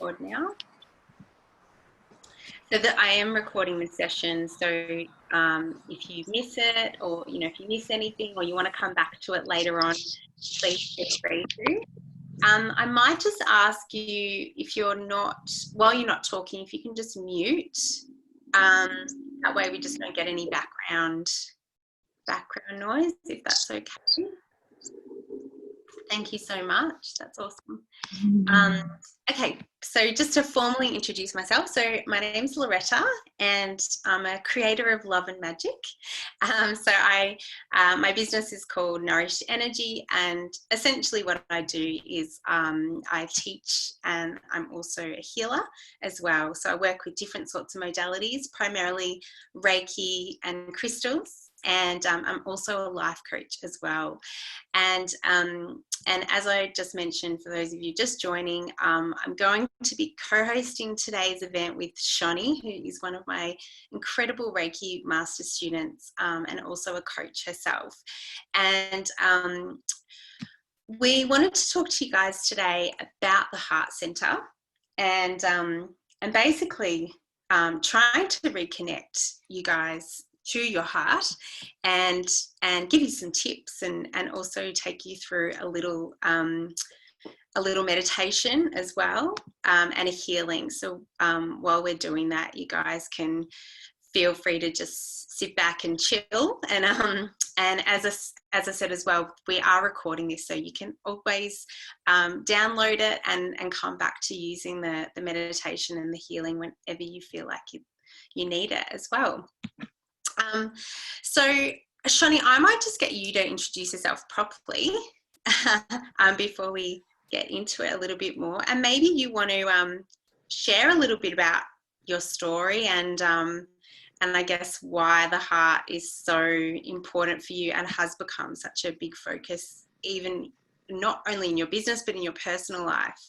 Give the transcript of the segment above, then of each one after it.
record now. So that I am recording this session, so if you miss it, or if you miss anything, or you want to come back to it later on, please feel free to. I might just ask you, if you're not, while you're not talking, if you can just mute. That way we just don't get any background noise, if that's okay. Thank you so much. That's awesome. Okay, so just to formally introduce myself, so my name's Loretta and I'm a creator of love and magic. My business is called Nourished Energy, and essentially what I do is I teach, and I'm also a healer as well. So I work with different sorts of modalities, primarily Reiki and crystals. And I'm also a life coach as well. And as I just mentioned, for those of you just joining, I'm going to be co-hosting today's event with Shonny, who is one of my incredible Reiki Master students, and also a coach herself. And we wanted to talk to you guys today about the Heart Center, and basically trying to reconnect you guys to your heart, and give you some tips, and also take you through a little meditation as well, and a healing. So while we're doing that, you guys can feel free to just sit back and chill. And as I said as well, we are recording this, so you can always download it and come back to using the meditation and the healing whenever you feel like you need it as well. So Shonny, I might just get you to introduce yourself properly before we get into it a little bit more, and maybe you want to share a little bit about your story, and I guess why the heart is so important for you and has become such a big focus, even not only in your business but in your personal life.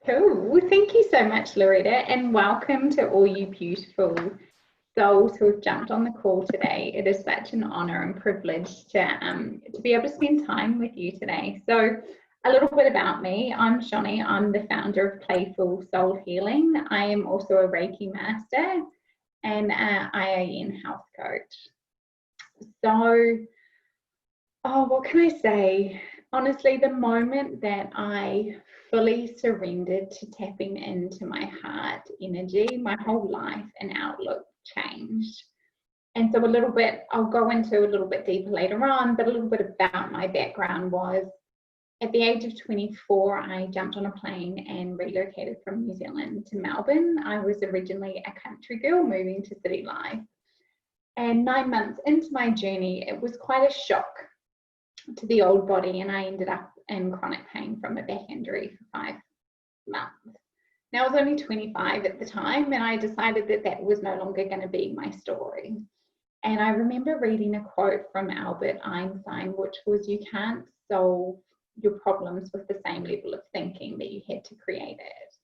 Cool. Thank you so much, Loretta, and welcome to all you beautiful souls who have jumped on the call today. It is such an honor and privilege to be able to spend time with you today. So a little bit about me. I'm Shonny. I'm the founder of Playful Soul Healing. I am also a Reiki Master and IAN health coach. So, what can I say? Honestly, the moment that I fully surrendered to tapping into my heart energy, my whole life and outlook changed. And so a little bit, I'll go into a little bit deeper later on, but a little bit about my background was, at the age of 24, I jumped on a plane and relocated from New Zealand to Melbourne. I was originally a country girl moving to city life. And 9 months into my journey, it was quite a shock to the old body, and I ended up in chronic pain from a back injury for 5 months. Now, I was only 25 at the time, and I decided that that was no longer going to be my story. And I remember reading a quote from Albert Einstein, which was, "You can't solve your problems with the same level of thinking that you had to create it."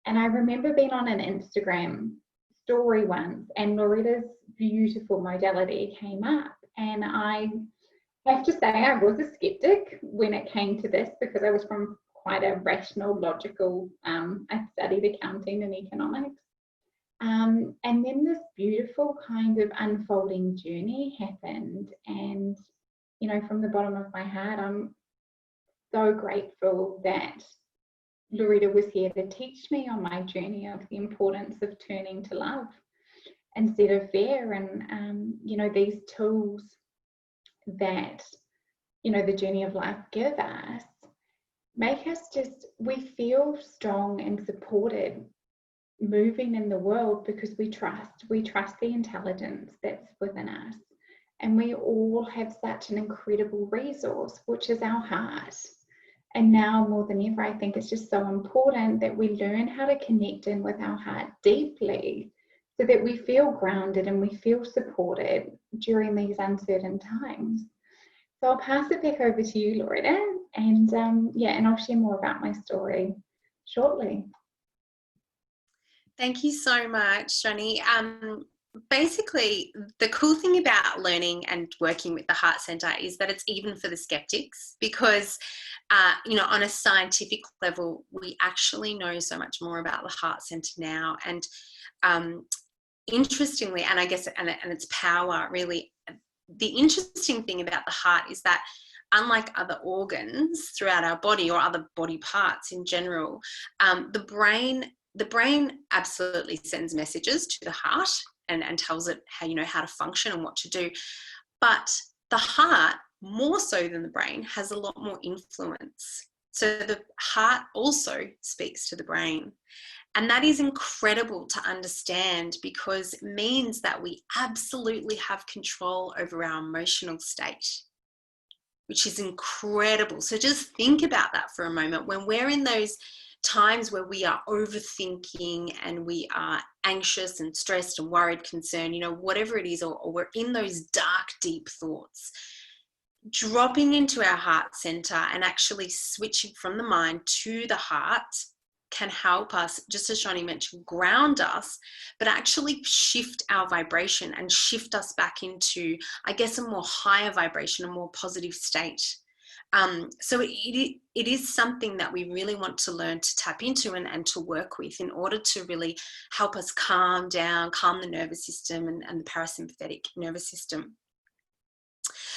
And I remember being on an Instagram story once, and Loretta's beautiful modality came up, and I have to say I was a skeptic when it came to this, because I was from quite a rational, logical, I studied accounting and economics. And then this beautiful kind of unfolding journey happened. And, from the bottom of my heart, I'm so grateful that Loretta was here to teach me on my journey of the importance of turning to love instead of fear. And, these tools that, the journey of life give us, make us we feel strong and supported moving in the world, because we trust the intelligence that's within us. And we all have such an incredible resource, which is our heart. And now more than ever, I think it's just so important that we learn how to connect in with our heart deeply, so that we feel grounded and we feel supported during these uncertain times. So I'll pass it back over to you, Loretta, and I'll share more about my story shortly. Thank you so much, Shonny. basically, the cool thing about learning and working with the heart center is that it's even for the skeptics, because on a scientific level, we actually know so much more about the heart center now. And interestingly, and I guess, and its power, really, the interesting thing about the heart is that, unlike other organs throughout our body or other body parts in general, the brain absolutely sends messages to the heart and tells it how to function and what to do. But the heart, more so than the brain, has a lot more influence. So the heart also speaks to the brain. And that is incredible to understand, because it means that we absolutely have control over our emotional state, which is incredible. So just think about that for a moment. When we're in those times where we are overthinking and we are anxious and stressed and worried, concerned, whatever it is, or we're in those dark, deep thoughts, dropping into our heart center and actually switching from the mind to the heart can help us, just as Shonny mentioned, ground us, but actually shift our vibration and shift us back into, I guess, a more higher vibration, a more positive state. So it is something that we really want to learn to tap into and to work with, in order to really help us calm down, calm the nervous system and the parasympathetic nervous system.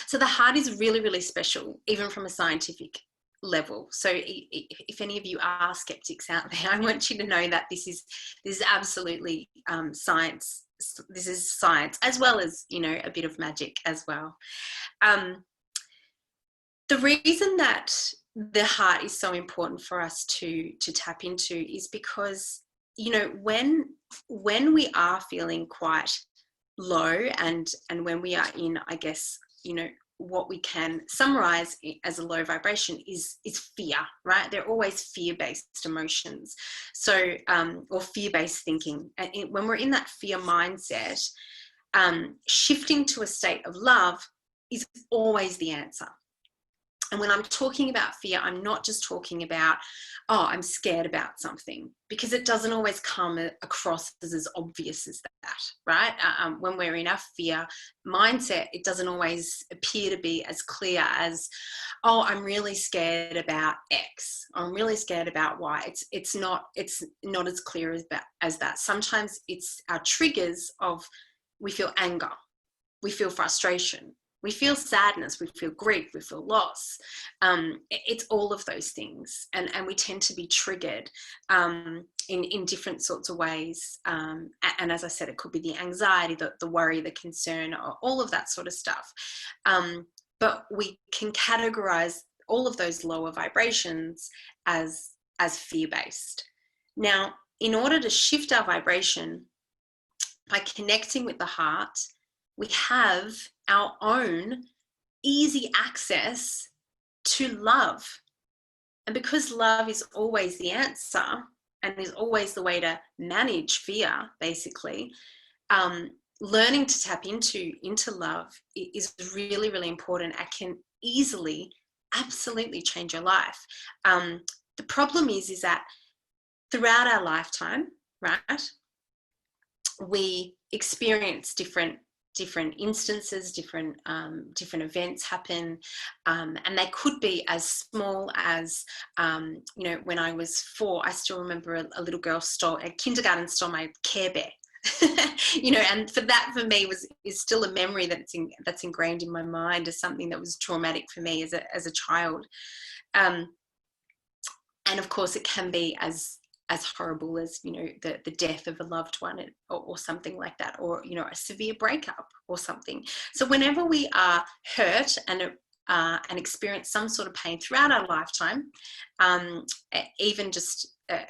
So the heart is really, really special, even from a scientific level. So if any of you are skeptics out there, I want you to know that this is absolutely science. This is science, as well as a bit of magic as well. The reason that the heart is so important for us to tap into is because when we are feeling quite low and when we are in, I guess, what we can summarize as a low vibration is fear, right? They're always fear-based emotions. So, or fear-based thinking. And when we're in that fear mindset, shifting to a state of love is always the answer. And when I'm talking about fear, I'm not just talking about, I'm scared about something, because it doesn't always come across as obvious as that, right? When we're in our fear mindset, it doesn't always appear to be as clear as, I'm really scared about X, I'm really scared about Y. It's not as clear as that. Sometimes it's our triggers of, we feel anger, we feel frustration, we feel sadness, we feel grief, we feel loss. It's all of those things. And we tend to be triggered in different sorts of ways. And as I said, it could be the anxiety, the worry, the concern, all of that sort of stuff. But we can categorize all of those lower vibrations as fear-based. Now, in order to shift our vibration by connecting with the heart, we have our own easy access to love. And because love is always the answer and is always the way to manage fear, basically, learning to tap into love is really, really important. It can easily, absolutely change your life. The problem is that throughout our lifetime, right, we experience different instances, different events happen, and they could be as small as, when I was 4, I still remember a little girl at kindergarten stole my Care Bear. And for me is still a memory that's ingrained in my mind as something that was traumatic for me as a child. And of course, it can be as horrible as, the death of a loved one or something like that, or, a severe breakup or something. So whenever we are hurt and experience some sort of pain throughout our lifetime, even just, a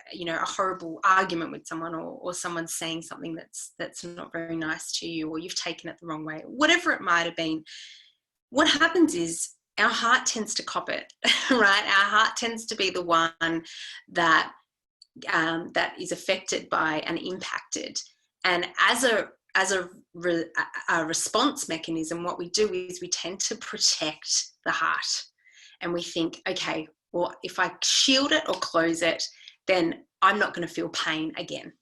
horrible argument with someone, or someone saying something that's not very nice to you, or you've taken it the wrong way, whatever it might have been, what happens is our heart tends to cop it, right? Our heart tends to be the one that is affected by and impacted. And as a response mechanism, what we do is we tend to protect the heart. And we think, okay, well, if I shield it or close it, then I'm not going to feel pain again.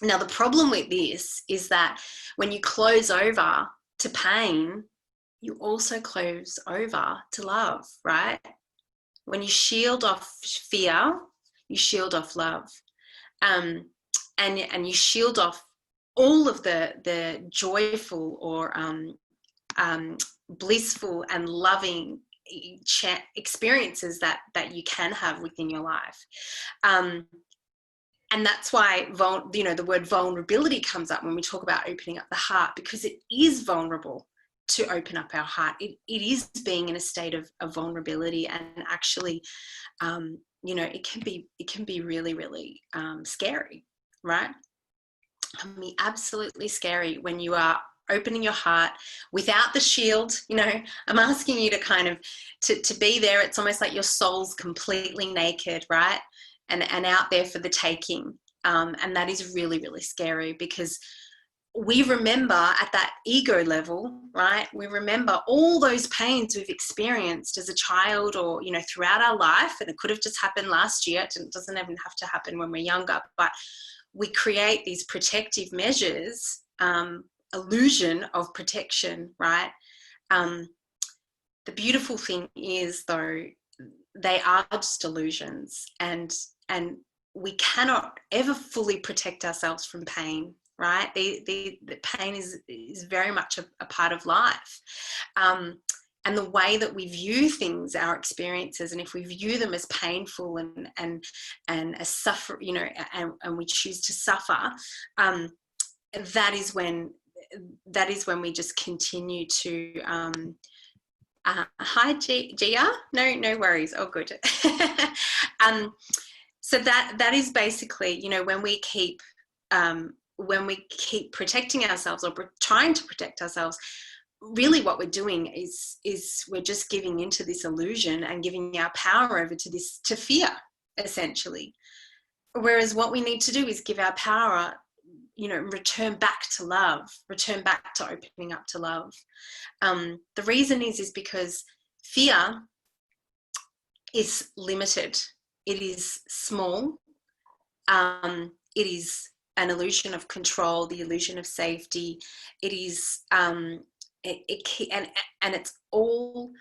Now, the problem with this is that when you close over to pain, you also close over to love, right? When you shield off fear, you shield off love. And you shield off all of the joyful or blissful and loving experiences that you can have within your life. And that's why, the word vulnerability comes up when we talk about opening up the heart, because it is vulnerable to open up our heart. It is being in a state of vulnerability, and actually, it can be really, really scary, right? It can be absolutely scary when you are opening your heart without the shield. I'm asking you to kind of to be there. It's almost like your soul's completely naked, right? And out there for the taking. And that is really, really scary, because we remember at that ego level, right? We remember all those pains we've experienced as a child, or, throughout our life. And it could have just happened last year. It doesn't even have to happen when we're younger, but we create these protective measures, illusion of protection, right? The beautiful thing is, though, they are just illusions, and we cannot ever fully protect ourselves from pain, right? The pain is very much a part of life. And the way that we view things, our experiences, and if we view them as painful and as suffer, and we choose to suffer, that is when we just continue to hi Gia, no worries, oh good. So that is basically, when we keep protecting ourselves, or trying to protect ourselves, really what we're doing is we're just giving into this illusion and giving our power over to fear, essentially. Whereas what we need to do is give our power, return back to love, return back to opening up to love. The reason is because fear is limited. It is small. It is an illusion of control, the illusion of safety. It is, and it's all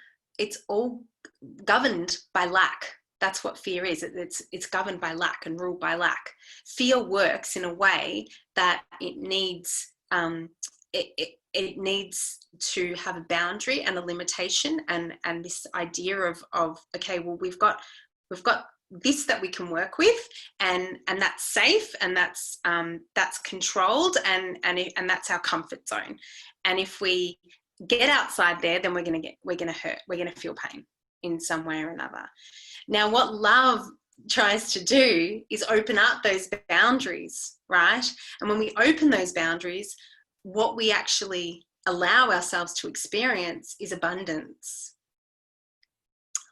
governed by lack. That's what fear is. It's governed by lack and ruled by lack. Fear works in a way that it needs it needs to have a boundary and a limitation, and this idea of okay, well, we've got this that we can work with, and that's safe, and that's controlled, and that's our comfort zone. And if we get outside there, then we're going to hurt, we're going to feel pain in some way or another. Now, what love tries to do is open up those boundaries, right? And when we open those boundaries, what we actually allow ourselves to experience is abundance.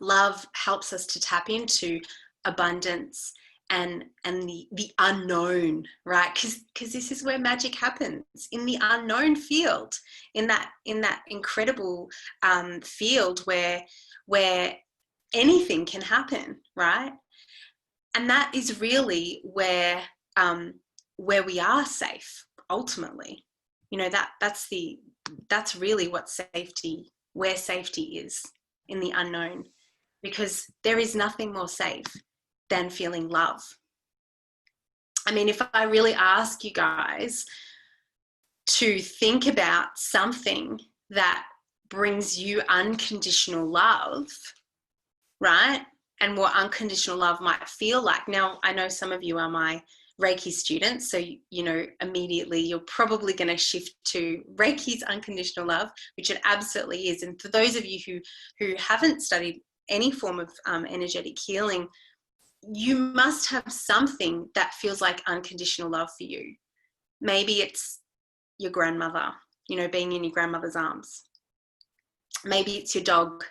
Love helps us to tap into abundance and the unknown, right? Because this is where magic happens, in the unknown field, in that incredible field where anything can happen, right? And that is really where we are safe, ultimately. That's really what where safety is, in the unknown, because there is nothing more safe than feeling love. I mean, if I really ask you guys to think about something that brings you unconditional love, right? And what unconditional love might feel like. Now, I know some of you are my Reiki students, so immediately you're probably going to shift to Reiki's unconditional love, which it absolutely is. And for those of you who haven't studied any form of energetic healing, you must have something that feels like unconditional love for you. Maybe it's your grandmother, being in your grandmother's arms. Maybe it's your dog.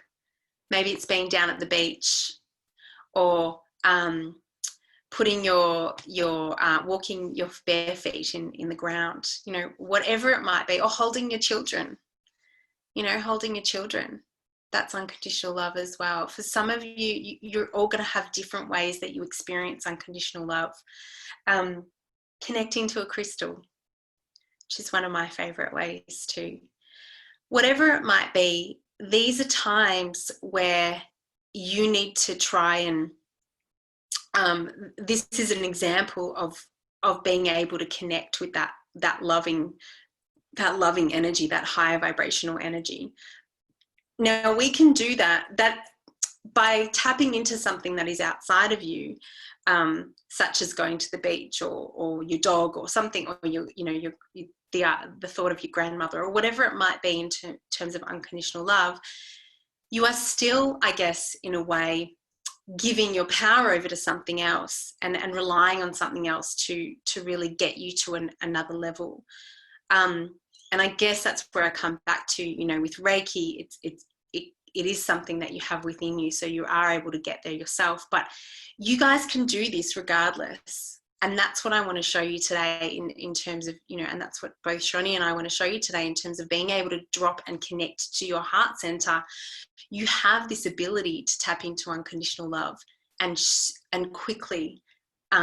Maybe it's being down at the beach, or putting walking your bare feet in the ground, whatever it might be, or holding your children, holding your children. That's unconditional love as well. For some of you, you're all going to have different ways that you experience unconditional love. connecting to a crystal, which is one of my favorite ways too. Whatever it might be, these are times where you need to try and this is an example of being able to connect with that loving energy, that higher vibrational energy. Now we can do that by tapping into something that is outside of you, such as going to the beach or your dog or something, or the thought of your grandmother or whatever it might be in terms of unconditional love. You are still, I guess, in a way, giving your power over to something else and relying on something else to really get you to another level. And I guess that's where I come back to, with Reiki, it is something that you have within you, so you are able to get there yourself. But you guys can do this regardless. And that's what I want to show you today in terms of, and that's what both Shonny and I want to show you today in terms of being able to drop and connect to your heart center. You have this ability to tap into unconditional love and quickly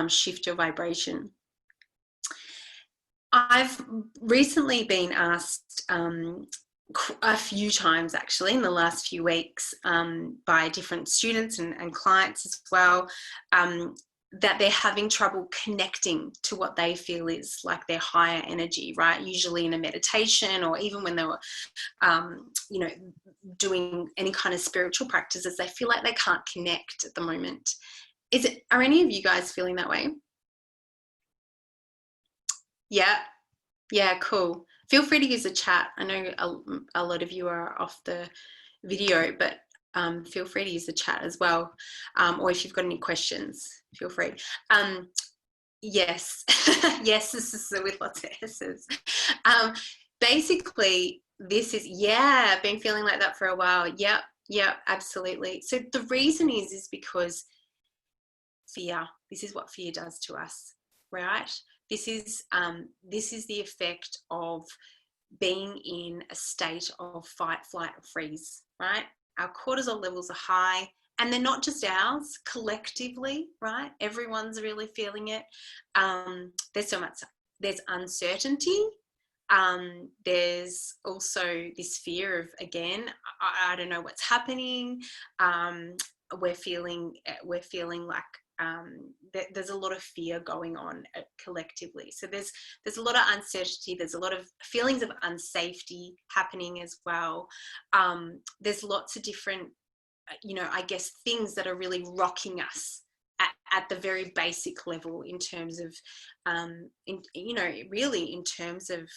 shift your vibration. I've recently been asked a few times, actually, in the last few weeks by different students and clients as well, that they're having trouble connecting to what they feel is like their higher energy, right? Usually in a meditation, or even when they were, doing any kind of spiritual practices, they feel like they can't connect at the moment. Are any of you guys feeling that way? Yeah, cool. Feel free to use the chat. I know a lot of you are off the video, but feel free to use the chat as well. Or if you've got any questions, feel free. Yes, yes, this is with lots of S's. Basically, this is, I've been feeling like that for a while. Yep, absolutely. So the reason is because fear. This is what fear does to us, right? This is the effect of being in a state of fight, flight, or freeze, right? Our cortisol levels are high, and they're not just ours, collectively, right? Everyone's really feeling it. There's uncertainty. There's also this fear of, again, I don't know what's happening. We're feeling like there's a lot of fear going on collectively. So there's a lot of uncertainty. There's a lot of feelings of unsafety happening as well. There's lots of different, I guess, things that are really rocking us at the very basic level in terms of, really in terms of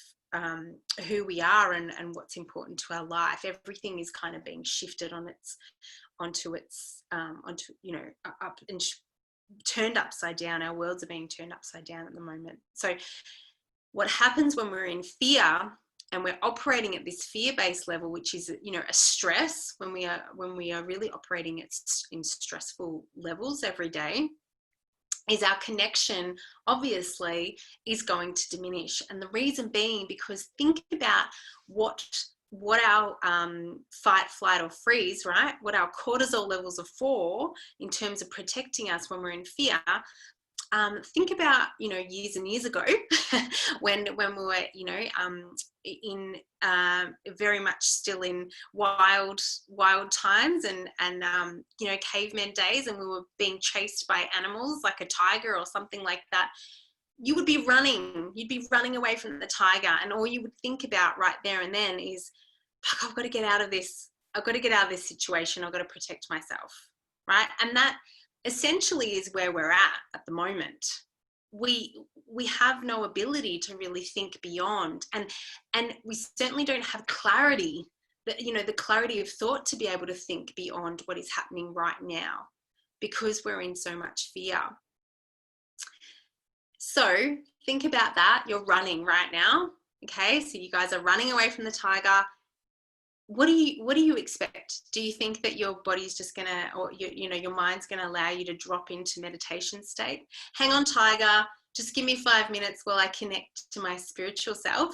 who we are and what's important to our life. Everything is kind of being shifted onto up and turned upside down. Our worlds are being turned upside down at the moment. So what happens when we're in fear and we're operating at this fear-based level, which is, a stress, when we are really operating in stressful levels every day, is our connection obviously is going to diminish. And the reason being, because think about what our fight, flight, or freeze, right? What our cortisol levels are for in terms of protecting us when we're in fear. Think about, years and years ago when we were, in very much still in wild times and caveman days, and we were being chased by animals like a tiger or something like that. You would be running. You'd be running away from the tiger, and all you would think about right there and then is, fuck, I've got to get out of this. I've got to get out of this situation. I've got to protect myself, right? And that essentially is where we're at the moment. We have no ability to really think beyond, and we certainly don't have clarity, the clarity of thought to be able to think beyond what is happening right now, because we're in so much fear. So think about that. You're running right now. Okay, so you guys are running away from the tiger. What do you expect? Do you think that your body's just gonna, or your mind's gonna allow you to drop into meditation state? Hang on, tiger, just give me 5 minutes while I connect to my spiritual self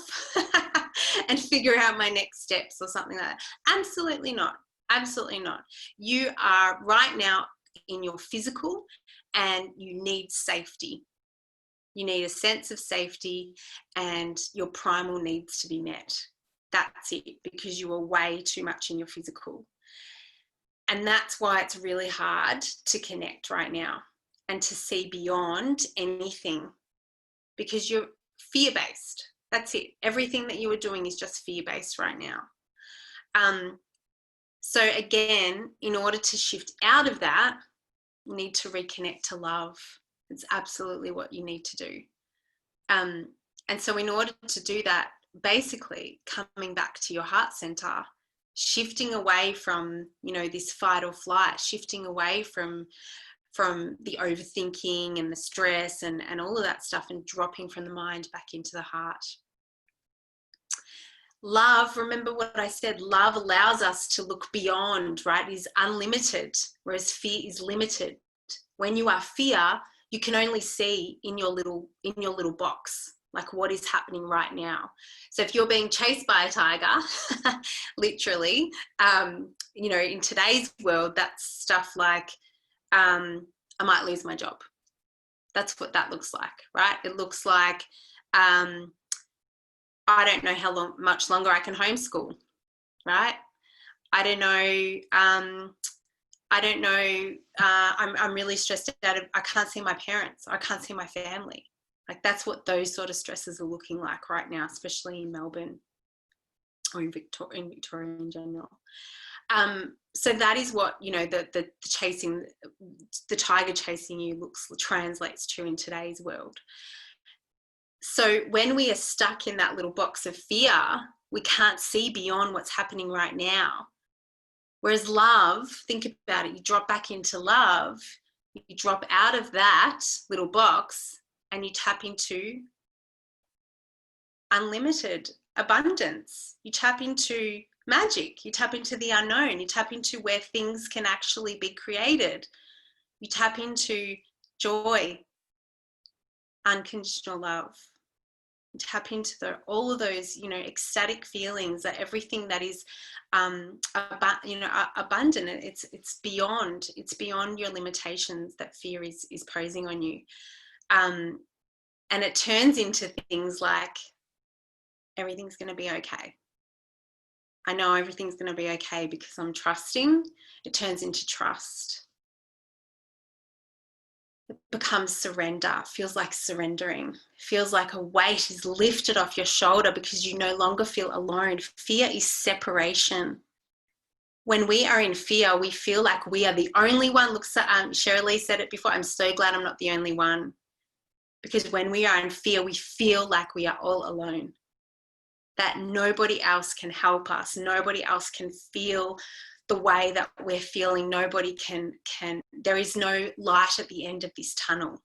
and figure out my next steps or something like that. Absolutely not. Absolutely not. You are right now in your physical, and you need safety. You need a sense of safety, and your primal needs to be met. That's it, because you are way too much in your physical. And that's why it's really hard to connect right now and to see beyond anything, because you're fear-based. That's it. Everything that you are doing is just fear-based right now. So again, in order to shift out of that, you need to reconnect to love. It's absolutely what you need to do. And so in order to do that, basically coming back to your heart center, shifting away from, you know, this fight or flight, shifting away from the overthinking and the stress and all of that stuff, and dropping from the mind back into the heart. Love, remember what I said, love allows us to look beyond, right? It is unlimited, whereas fear is limited. When you are fear, you can only see in your little box, like what is happening right now. So if you're being chased by a tiger, literally, you know, in today's world, that's stuff like, I might lose my job. That's what that looks like, right? It looks like, I don't know how much longer I can homeschool, right? I don't know. I'm really stressed out. I can't see my parents. I can't see my family. Like, that's what those sort of stresses are looking like right now, especially in Melbourne or in Victoria in general. So that is what, you know, the chasing, the tiger chasing you translates to in today's world. So when we are stuck in that little box of fear, we can't see beyond what's happening right now. Whereas love, think about it, you drop back into love, you drop out of that little box and you tap into unlimited abundance. You tap into magic, you tap into the unknown, you tap into where things can actually be created. You tap into joy, unconditional love. Tap into all of those, you know, ecstatic feelings, that everything that is, you know, abundant. It's beyond your limitations that fear is posing on you, and it turns into things like, everything's going to be okay. I know everything's going to be okay because I'm trusting. It turns into trust. It becomes surrender. Feels like surrendering. Feels like a weight is lifted off your shoulder because you no longer feel alone. Fear is separation. When we are in fear, we feel like we are the only one. Look, Shirley said it before. I'm so glad I'm not the only one. Because when we are in fear, we feel like we are all alone. That nobody else can help us. Nobody else can feel the way that we're feeling. Nobody can, there is no light at the end of this tunnel.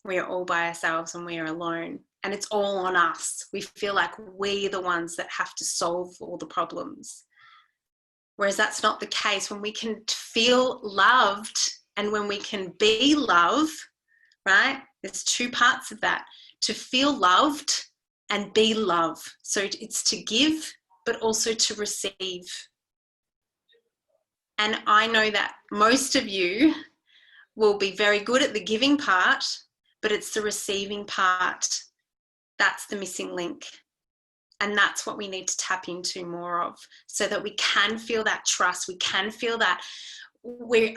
We are all by ourselves and we are alone, and it's all on us. We feel like we're the ones that have to solve all the problems. Whereas that's not the case. When we can feel loved and when we can be love, right? There's two parts of that. To feel loved and be love. So it's to give, but also to receive. And I know that most of you will be very good at the giving part, but it's the receiving part that's the missing link. And that's what we need to tap into more of, so that we can feel that trust. We can feel that we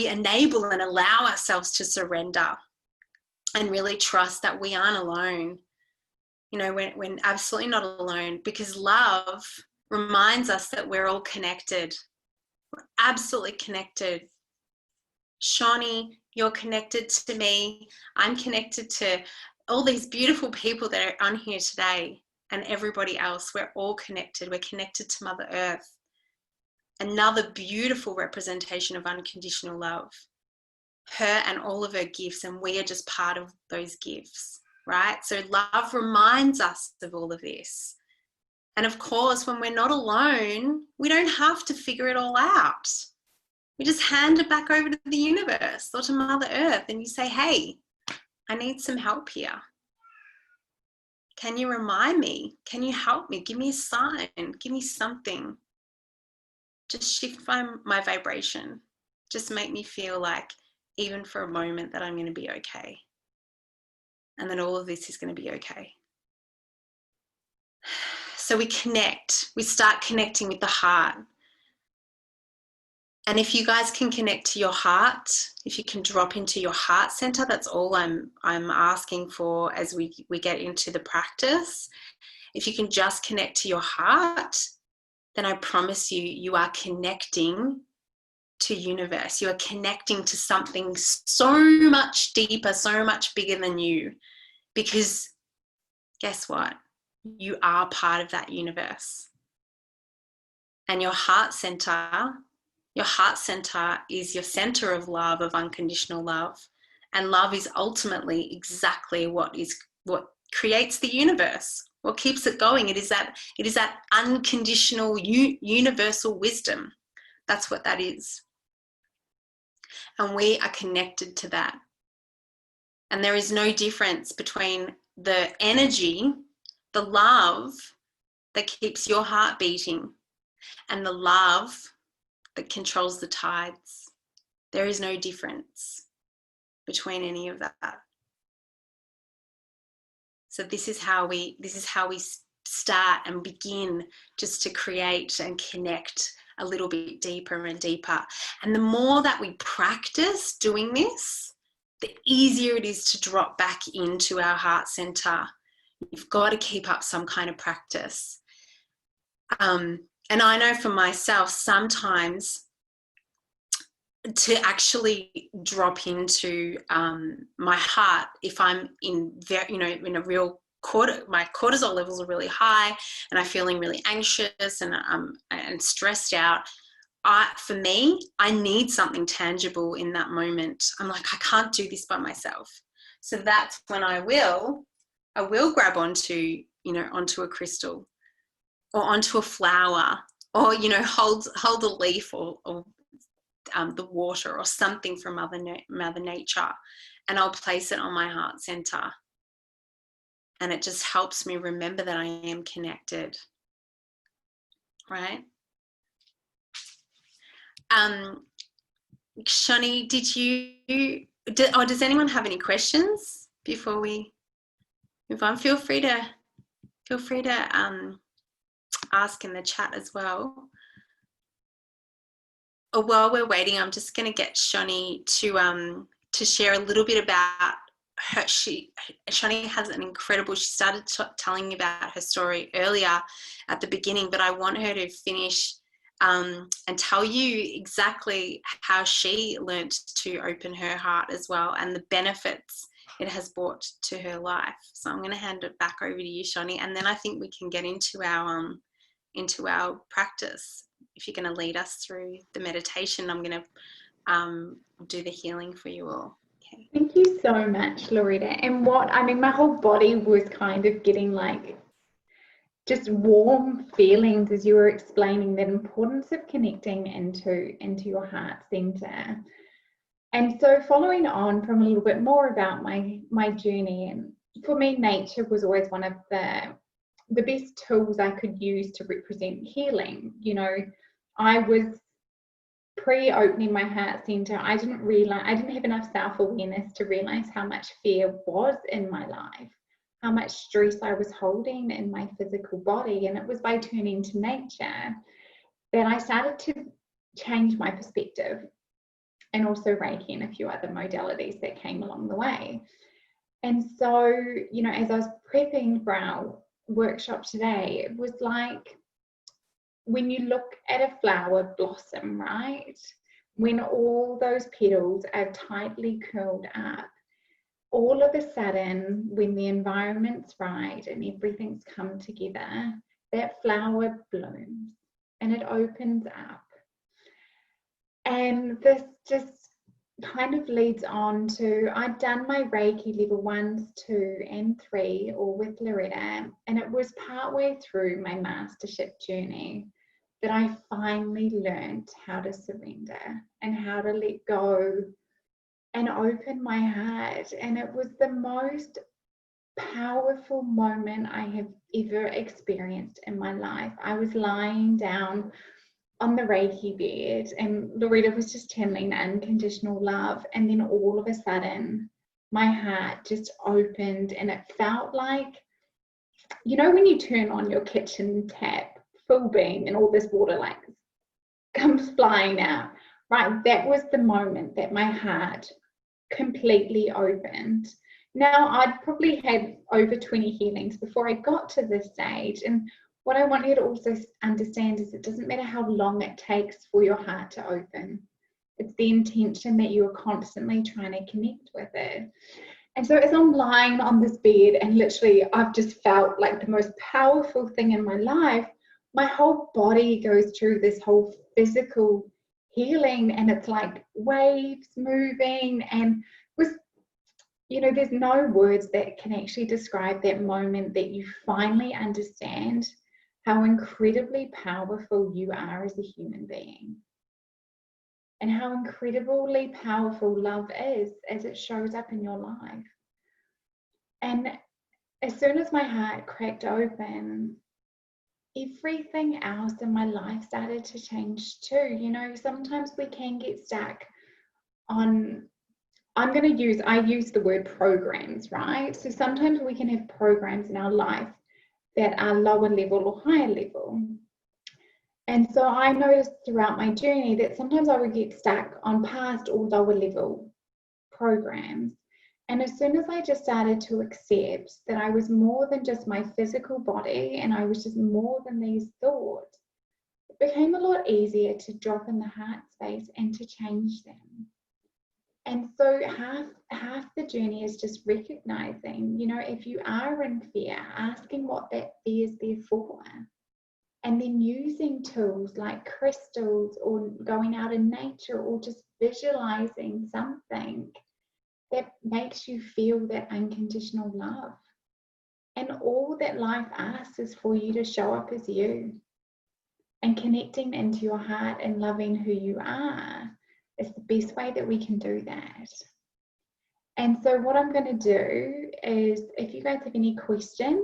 enable and allow ourselves to surrender and really trust that we aren't alone. You know, we're absolutely not alone, because love reminds us that we're all connected. We're absolutely connected. Shonny, you're connected to me. I'm connected to all these beautiful people that are on here today, and everybody else. We're all connected. We're connected to Mother Earth. Another beautiful representation of unconditional love. Her and all of her gifts, and we are just part of those gifts, right? So love reminds us of all of this. And of course, when we're not alone, we don't have to figure it all out. We just hand it back over to the universe or to Mother Earth, and you say, hey, I need some help here. Can you remind me? Can you help me? Give me a sign. Give me something. Just shift my vibration. Just make me feel like, even for a moment, that I'm going to be okay. and that all of this is going to be okay. So we start connecting with the heart. And if you guys can connect to your heart, if you can drop into your heart center, that's all I'm asking for as we get into the practice. If you can just connect to your heart, then I promise you, you are connecting to universe. You are connecting to something so much deeper, so much bigger than you. Because guess what? You are part of that universe. And your heart center is your center of love, of unconditional love. And love is ultimately exactly what creates the universe. What keeps it going? It is that unconditional universal wisdom. That's what that is. And we are connected to that. And there is no difference between the energy, the love that keeps your heart beating, and the love that controls the tides. There is no difference between any of that. So this is how we start and begin just to create and connect a little bit deeper and deeper. And the more that we practice doing this, the easier it is to drop back into our heart center. You've got to keep up some kind of practice. And I know for myself, sometimes to actually drop into my heart, if I'm in a real my cortisol levels are really high and I'm feeling really anxious and stressed out, for me, I need something tangible in that moment. I'm like, I can't do this by myself. So that's when I will grab onto a crystal or onto a flower, or hold a leaf or the water or something from Mother Nature, and I'll place it on my heart center. And it just helps me remember that I am connected, right? Shonny, does anyone have any questions before we move on? Feel free to ask in the chat as well. While we're waiting, I'm just going to get Shonny to share a little bit about her. Shonny has an incredible. She started telling me about her story earlier at the beginning, but I want her to finish and tell you exactly how she learnt to open her heart as well, and the benefits it has brought to her life. So I'm going to hand it back over to you, Shonny, and then I think we can get into our practice. If you're going to lead us through the meditation, I'm going to do the healing for you all. Okay. Thank you so much, Loretta. And my whole body was kind of getting like just warm feelings as you were explaining that importance of connecting into your heart center. And so following on from a little bit more about my journey, and for me, nature was always one of the best tools I could use to represent healing. I was pre-opening my heart center. I didn't have enough self-awareness to realize how much fear was in my life, how much stress I was holding in my physical body. And it was by turning to nature that I started to change my perspective, and also Reiki and a few other modalities that came along the way. And so, as I was prepping for our workshop today, it was like when you look at a flower blossom, right? When all those petals are tightly curled up, all of a sudden, when the environment's right and everything's come together, that flower blooms and it opens up. And this just kind of leads on to, I'd done my Reiki level 1, 2 and 3 all with Loretta, and it was partway through my mastership journey that I finally learned how to surrender and how to let go and open my heart. And it was the most powerful moment I have ever experienced in my life. I was lying down on the Reiki bed and Loretta was just channeling unconditional love, and then all of a sudden my heart just opened, and it felt like, you know, when you turn on your kitchen tap full beam and all this water like comes flying out, right? That was the moment that my heart completely opened. Now, I'd probably had over 20 healings before I got to this stage. And what I want you to also understand is it doesn't matter how long it takes for your heart to open. It's the intention that you are constantly trying to connect with it. And so as I'm lying on this bed and literally I've just felt like the most powerful thing in my life, my whole body goes through this whole physical healing, and it's like waves moving, and was, you know, there's no words that can actually describe that moment that you finally understand how incredibly powerful you are as a human being, and how incredibly powerful love is as it shows up in your life. And as soon as my heart cracked open, everything else in my life started to change too. You know, sometimes we can get stuck on, I use the word programs, right? So sometimes we can have programs in our life that are lower level or higher level. And so I noticed throughout my journey that sometimes I would get stuck on past or lower level programs. And as soon as I just started to accept that I was more than just my physical body, and I was just more than these thoughts, it became a lot easier to drop in the heart space and to change them. And so half the journey is just recognizing, you know, if you are in fear, asking what that fear is there for. And then using tools like crystals, or going out in nature, or just visualizing something that makes you feel that unconditional love. And all that life asks is for you to show up as you, and connecting into your heart and loving who you are is the best way that we can do that. And so what I'm going to do is, if you guys have any questions,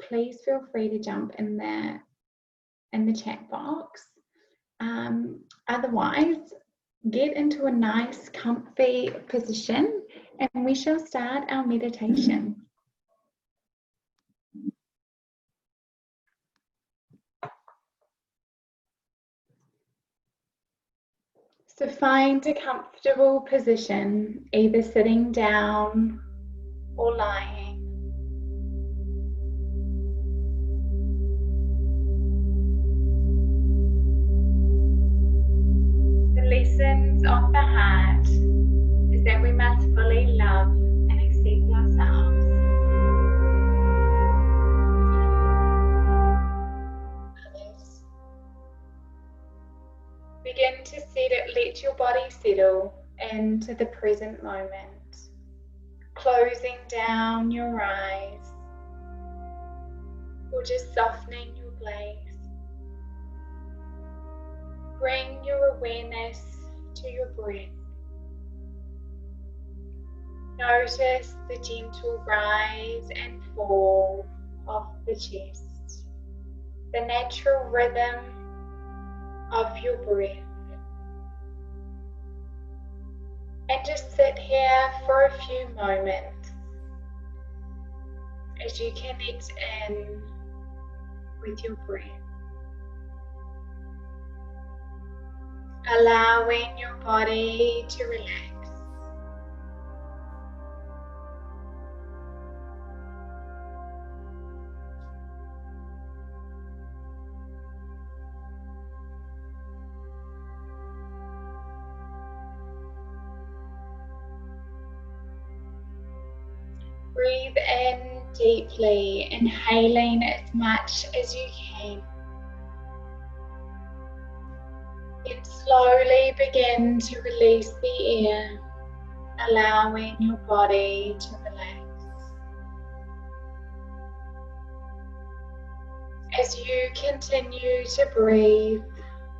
please feel free to jump in the chat box. Otherwise, get into a nice comfy position and we shall start our meditation. So find a comfortable position, either sitting down or lying. The lessons of the heart is that we must fully love and accept ourselves. Others. Begin to let your body settle into the present moment, closing down your eyes or just softening your gaze. Bring your awareness to your breath. Notice the gentle rise and fall of the chest, the natural rhythm of your breath. And just sit here for a few moments as you connect in with your breath. Allowing your body to relax. Breathe in deeply, inhaling as much as you can. Then slowly begin to release the air, allowing your body to relax. As you continue to breathe,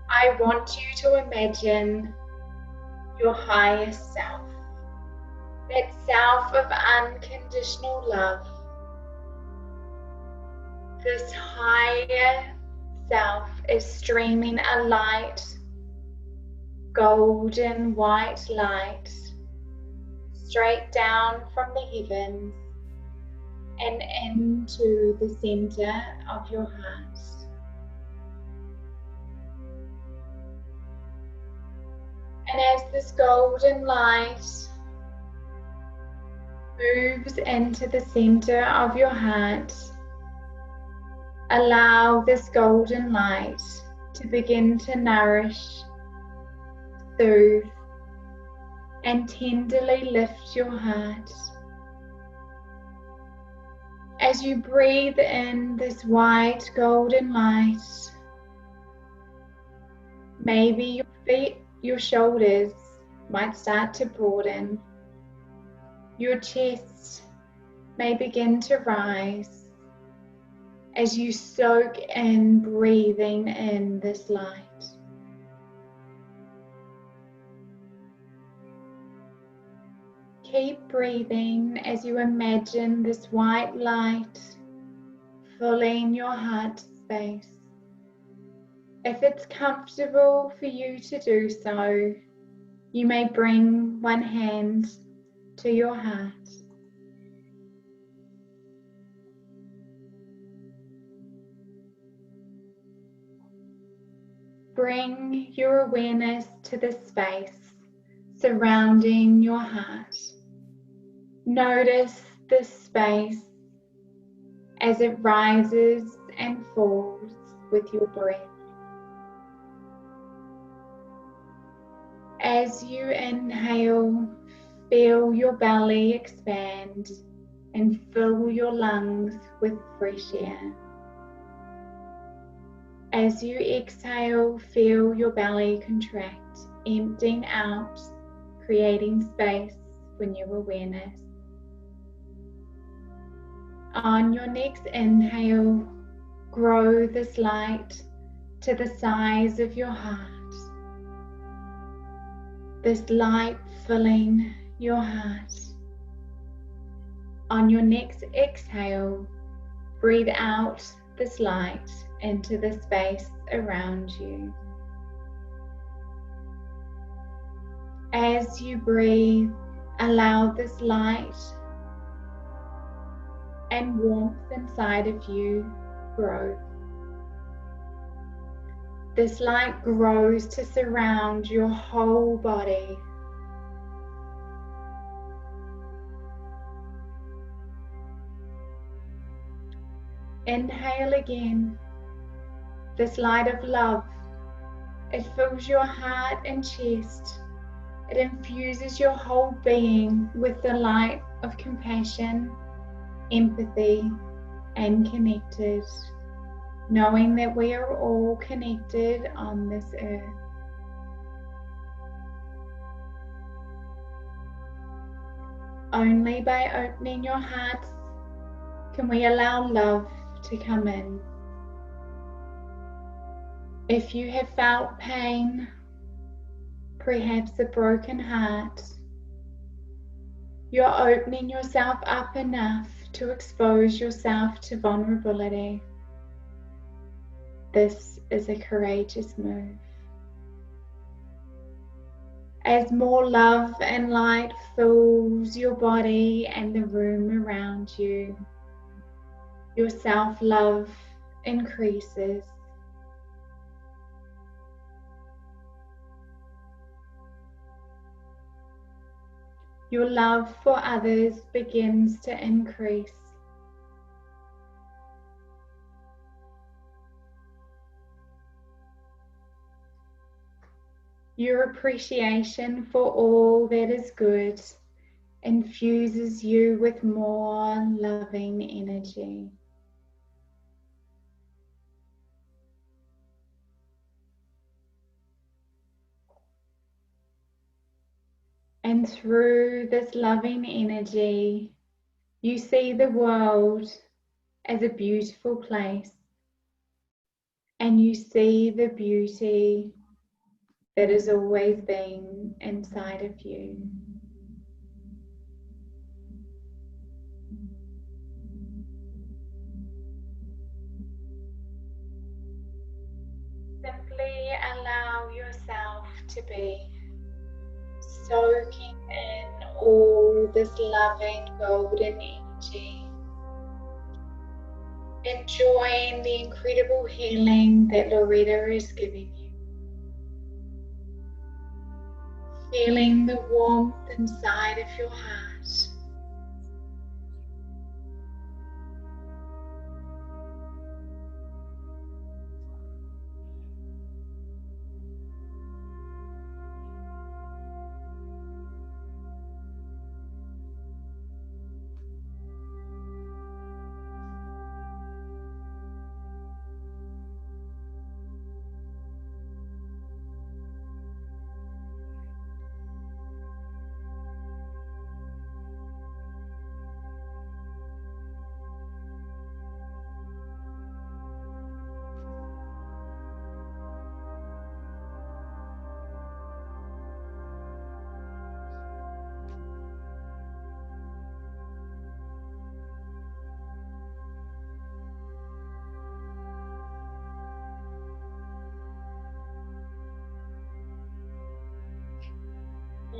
I want you to imagine your highest self, that self of unconditional love. This higher self is streaming a light, golden white light, straight down from the heavens and into the center of your heart. And as this golden light moves into the center of your heart, allow this golden light to begin to nourish, soothe, and tenderly lift your heart. As you breathe in this white golden light, maybe your feet, your shoulders might start to broaden. Your chest may begin to rise as you soak in breathing in this light. Keep breathing as you imagine this white light filling your heart space. If it's comfortable for you to do so, you may bring one hand to your heart. Bring your awareness to the space surrounding your heart. Notice this space as it rises and falls with your breath. As you inhale, feel your belly expand and fill your lungs with fresh air. As you exhale, feel your belly contract, emptying out, creating space for new awareness. On your next inhale, grow this light to the size of your heart. This light filling your heart. On your next exhale, breathe out this light into the space around you. As you breathe, allow this light and warmth inside of you grow. This light grows to surround your whole body. Inhale again. This light of love, it fills your heart and chest. It infuses your whole being with the light of compassion, empathy, and connected, knowing that we are all connected on this earth. Only by opening your hearts can we allow love to come in. If you have felt pain, perhaps a broken heart, you're opening yourself up enough to expose yourself to vulnerability. This is a courageous move. As more love and light fills your body and the room around you, your self-love increases. Your love for others begins to increase. Your appreciation for all that is good infuses you with more loving energy. And through this loving energy, you see the world as a beautiful place, and you see the beauty that has always been inside of you. Simply allow yourself to be soaking in all this loving golden energy, enjoying the incredible healing that Loretta is giving you. Feeling the warmth inside of your heart.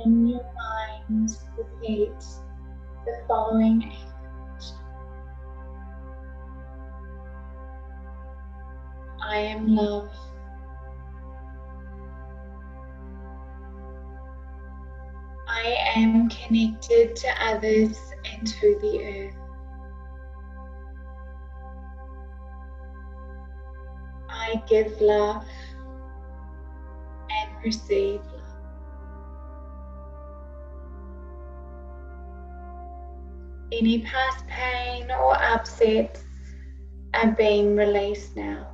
In your mind, repeat the following affirmation. I am love. I am connected to others and to the earth. I give love and receive love. Any past pain or upsets are being released now.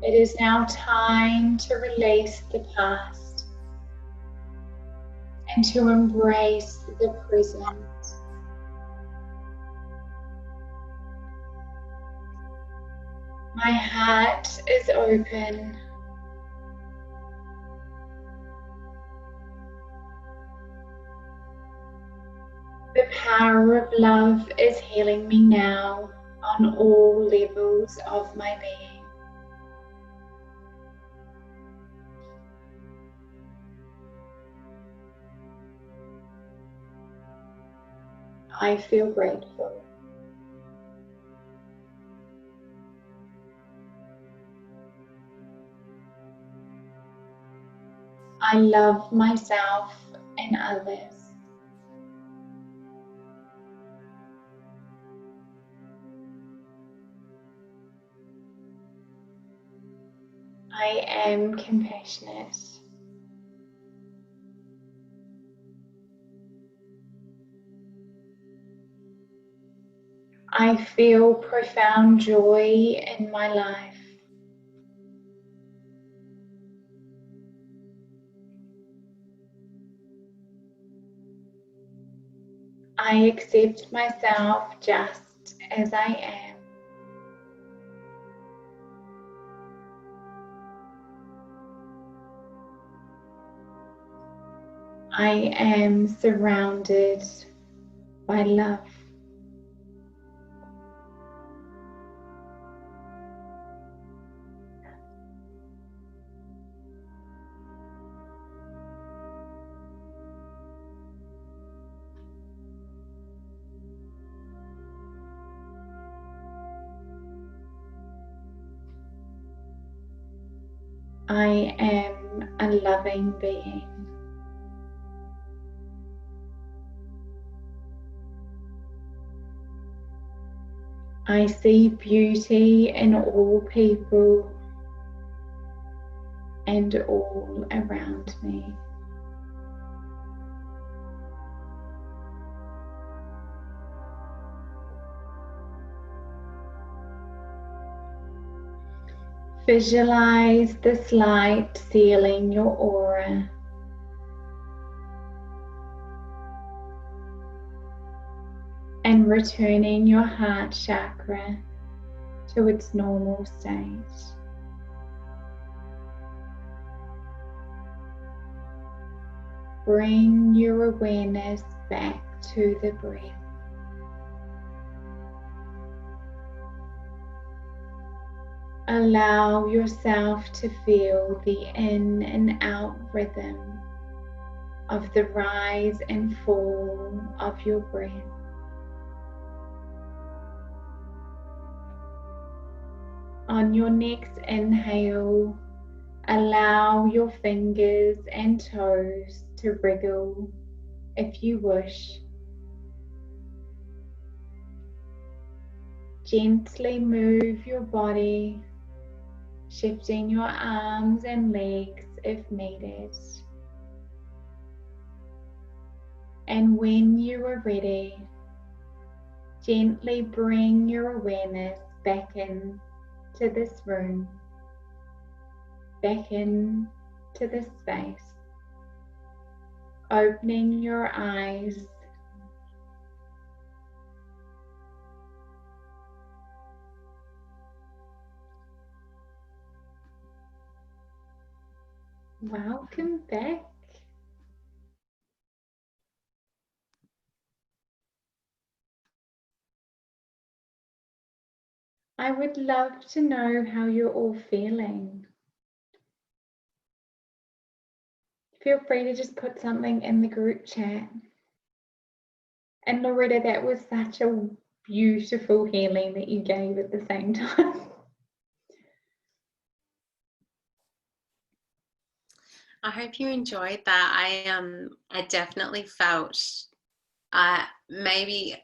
It is now time to release the past and to embrace the present. My heart is open. The power of love is healing me now on all levels of my being. I feel grateful. I love myself and others. I am compassionate. I feel profound joy in my life. I accept myself just as I am. I am surrounded by love. I am a loving being. I see beauty in all people and all around me. Visualize this light sealing your aura. And returning your heart chakra to its normal state. Bring your awareness back to the breath. Allow yourself to feel the in and out rhythm of the rise and fall of your breath. On your next inhale, allow your fingers and toes to wriggle if you wish. Gently move your body, shifting your arms and legs if needed. And when you are ready, gently bring your awareness back in to this room, back in to this space, opening your eyes. Welcome back. I would love to know how you're all feeling. Feel free to just put something in the group chat. And Loretta, that was such a beautiful healing that you gave at the same time. I hope you enjoyed that. I definitely felt maybe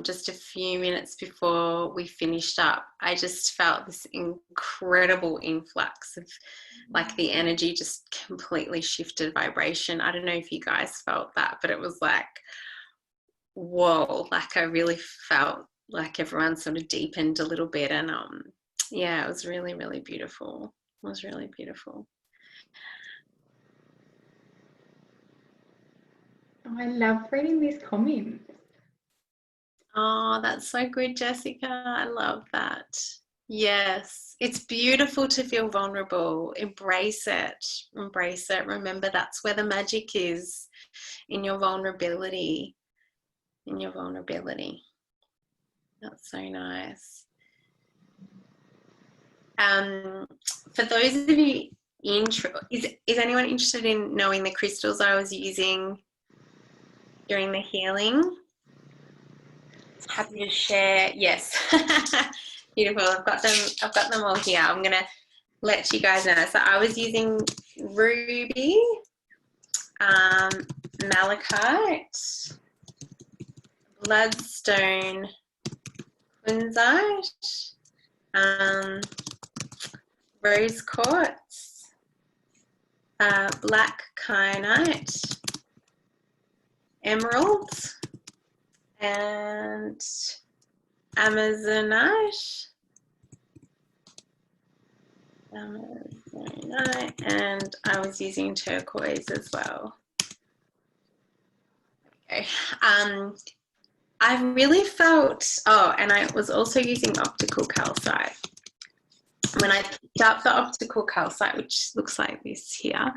just a few minutes before we finished up, I just felt this incredible influx of like the energy just completely shifted vibration. I don't know if you guys felt that, but it was like, whoa, like I really felt like everyone sort of deepened a little bit. And yeah, it was really, really beautiful. It was really beautiful. Oh, I love reading these comments. Oh, that's so good, Jessica. I love that. Yes, it's beautiful to feel vulnerable. Embrace it. Embrace it. Remember, that's where the magic is, in your vulnerability. In your vulnerability. That's so nice. For those of you is anyone interested in knowing the crystals I was using during the healing? Happy to share. Yes. Beautiful. I've got them all here. I'm gonna let you guys know. So I was using ruby, malachite, bloodstone, kunzite, rose quartz, black kyanite, emeralds, and amazonite, and I was using turquoise as well. Okay. I really felt, and I was also using optical calcite. When I picked up the optical calcite, which looks like this here,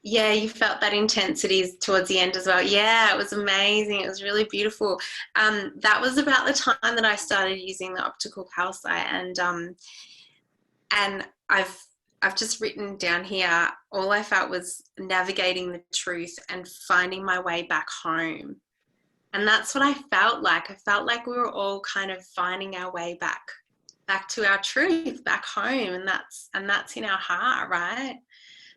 yeah, you felt that intensity towards the end as well. Yeah, it was amazing. It was really beautiful. That was about the time that I started using the optical calcite, and I've just written down here, all I felt was navigating the truth and finding my way back home. And that's what I felt like. I felt like we were all kind of finding our way back to our truth, back home, and that's in our heart, right?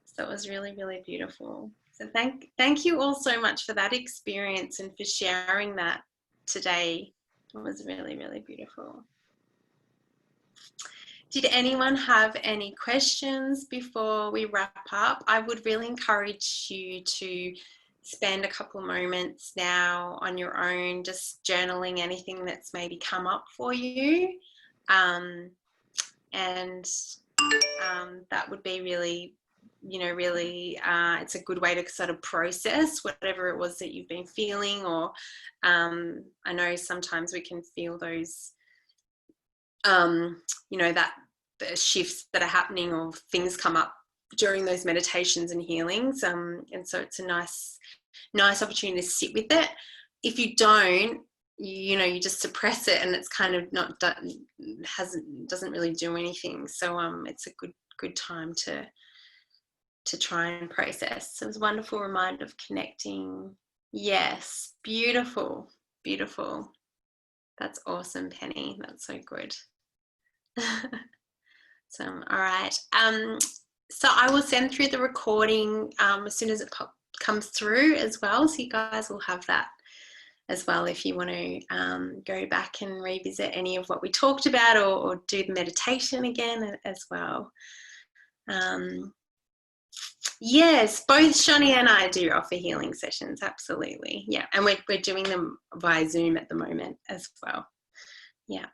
So it was really, really beautiful. So thank you all so much for that experience and for sharing that today. It was really, really beautiful. Did anyone have any questions before we wrap up? I would really encourage you to spend a couple of moments now on your own, just journaling anything that's maybe come up for you. That would be really, it's a good way to sort of process whatever it was that you've been feeling, or I know sometimes we can feel those, that the shifts that are happening or things come up during those meditations and healings. And so it's a nice opportunity to sit with it. If you don't, you just suppress it, and it's kind of not done, doesn't really do anything. So it's a good time to try and process. So it was a wonderful reminder of connecting. Yes, beautiful, beautiful. That's awesome, Penny. That's so good. So all right. So I will send through the recording as soon as it comes through as well. So you guys will have that as well if you want to go back and revisit any of what we talked about, or do the meditation again as well. Yes, both Shonny and I do offer healing sessions, absolutely. Yeah, and we're doing them via Zoom at the moment as well. Yeah,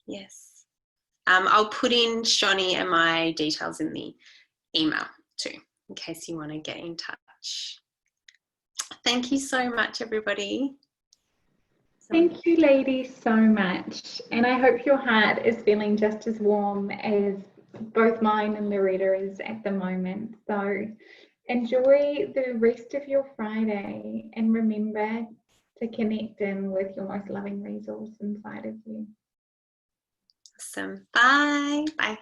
yes. I'll put in Shonny and my details in the email too, in case you want to get in touch. Thank you so much, everybody. Thank you, ladies, so much. And I hope your heart is feeling just as warm as both mine and Loretta is at the moment. So enjoy the rest of your Friday, and remember to connect in with your most loving resource inside of you. Awesome. Bye. Bye.